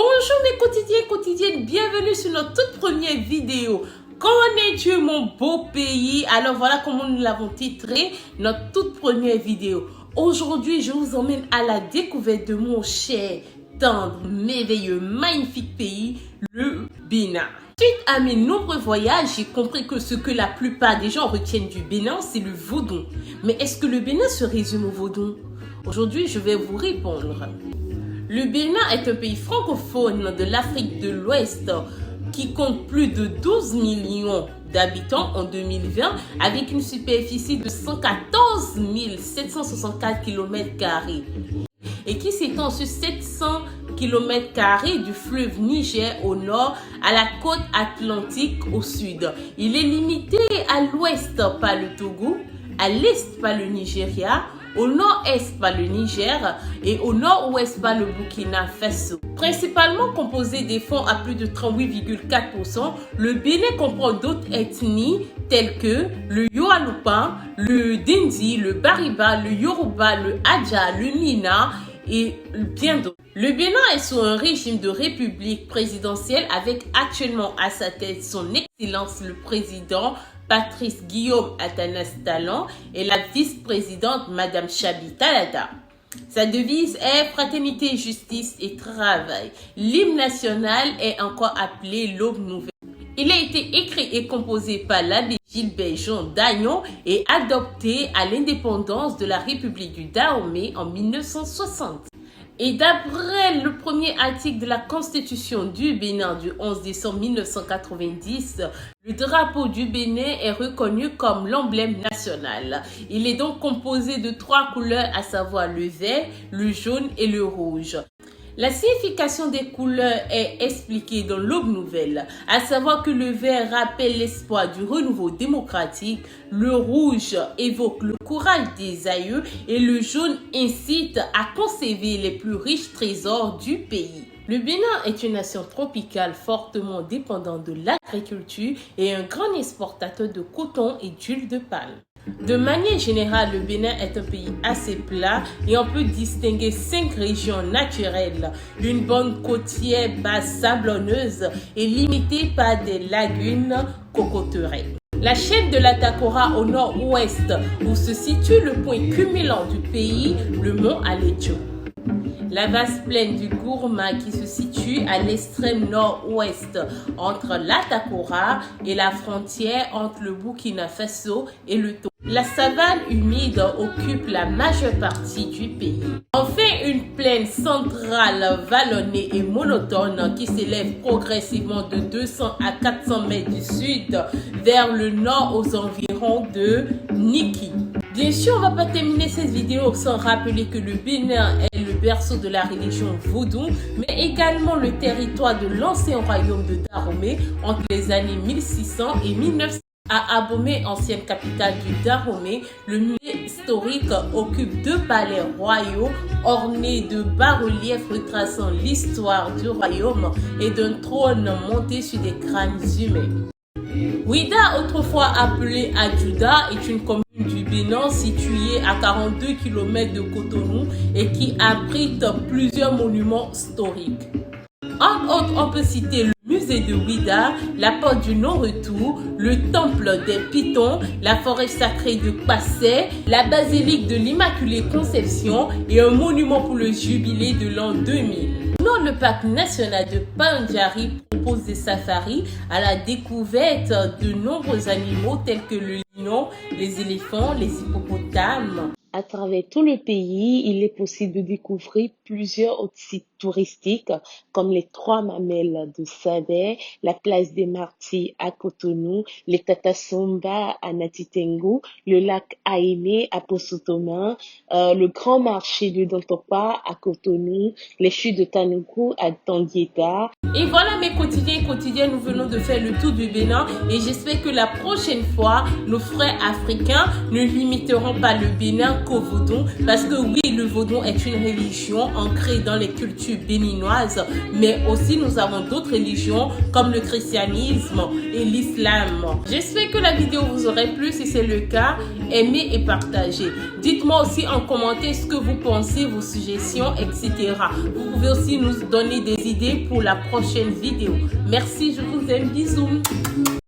Bonjour mes quotidiens et quotidiennes, bienvenue sur notre toute première vidéo. Connais-tu mon beau pays? Alors voilà comment nous l'avons titré, notre toute première vidéo. Aujourd'hui, je vous emmène à la découverte de mon cher, tendre, merveilleux, magnifique pays, le Bénin. Suite à mes nombreux voyages, j'ai compris que ce que la plupart des gens retiennent du Bénin, c'est le vaudou. Mais est-ce que le Bénin se résume au vaudou? Aujourd'hui, je vais vous répondre. Le Bénin est un pays francophone de l'Afrique de l'Ouest qui compte plus de 12 millions d'habitants en 2020 avec une superficie de 114 764 km² et qui s'étend sur 700 km² du fleuve Niger au nord à la côte atlantique au sud. Il est limité à l'ouest par le Togo, à l'est par le Nigeria, au nord-est par le Niger et au nord-ouest par le Burkina Faso. Principalement composé des fonds à plus de 38,4%, le Bénin comprend d'autres ethnies telles que le Yoruba, le Dindi, le Bariba, le Yoruba, le Adja, le Mina et bien d'autres. Le Bénin est sous un régime de république présidentielle avec actuellement à sa tête son Excellence le Président Patrice Guillaume Atanas Talon et la vice-présidente Madame Chabi Talata. Sa devise est Fraternité, Justice et Travail. L'hymne national est encore appelé l'Aube Nouvelle. Il a été écrit et composé par l'abbé Gilbert Jean Dagnon et adopté à l'indépendance de la République du Dahomey en 1960. Et d'après le premier article de la Constitution du Bénin du 11 décembre 1990, le drapeau du Bénin est reconnu comme l'emblème national. Il est donc composé de 3 couleurs, à savoir le vert, le jaune et le rouge. La signification des couleurs est expliquée dans l'Aube Nouvelle, à savoir que le vert rappelle l'espoir du renouveau démocratique, le rouge évoque le courage des aïeux et le jaune incite à conserver les plus riches trésors du pays. Le Bénin est une nation tropicale fortement dépendante de l'agriculture et un grand exportateur de coton et d'huile de palme. De manière générale, le Bénin est un pays assez plat et on peut distinguer 5 régions naturelles. Une bande côtière basse sablonneuse et limitée par des lagunes cocoteraies. La chaîne de la Takora au nord-ouest où se situe le point culminant du pays, le mont Aletcho. La vaste plaine du Gourma qui se situe à l'extrême nord-ouest entre la Takora et la frontière entre le Burkina Faso et le Togo. La savane humide occupe la majeure partie du pays. Enfin, une plaine centrale vallonnée et monotone qui s'élève progressivement de 200 à 400 mètres du sud vers le nord aux environs de Niki. Bien sûr, on ne va pas terminer cette vidéo sans rappeler que le Bénin est le berceau de la religion vaudou, mais également le territoire de l'ancien royaume de Dahomey entre les années 1600 et 1900. À Abomey, ancienne capitale du Dahomey, le musée historique occupe 2 palais royaux ornés de bas-reliefs retraçant l'histoire du royaume et d'un trône monté sur des crânes humains. Ouidah, autrefois appelée Adjuda, est une commune du Bénin située à 42 km de Cotonou et qui abrite plusieurs monuments historiques. Entre autres, on peut citer le musée de Ouidah, la porte du non-retour, le temple des Pitons, la forêt sacrée de Passé, la basilique de l'Immaculée Conception et un monument pour le jubilé de l'an 2000. Non, le parc national de Pandjari propose des safaris à la découverte de nombreux animaux tels que le lion, les éléphants, les hippopotames. À travers tout le pays, il est possible de découvrir plusieurs autres sites touristiques comme les 3 mamelles de Saber, la place des Martyrs à Cotonou, les Tatasomba à Natitengu, le lac Aïné à Posotoma, le grand marché de Dantopa à Cotonou, les chutes de Tanuku à Tandieta. Et voilà mes quotidiens et quotidiennes, nous venons de faire le tour du Bénin et j'espère que la prochaine fois, nos frères africains ne limiteront pas le Bénin qu'au vaudou parce que oui, le vaudou est une religion ancrée dans les cultures culture béninoise, mais aussi nous avons d'autres religions comme le christianisme et l'islam. J'espère que la vidéo vous aurait plu. Si c'est le cas, aimez et partagez. Dites-moi aussi en commentaire ce que vous pensez, vos suggestions, etc. Vous pouvez aussi nous donner des idées pour la prochaine vidéo. Merci, je vous aime, bisous.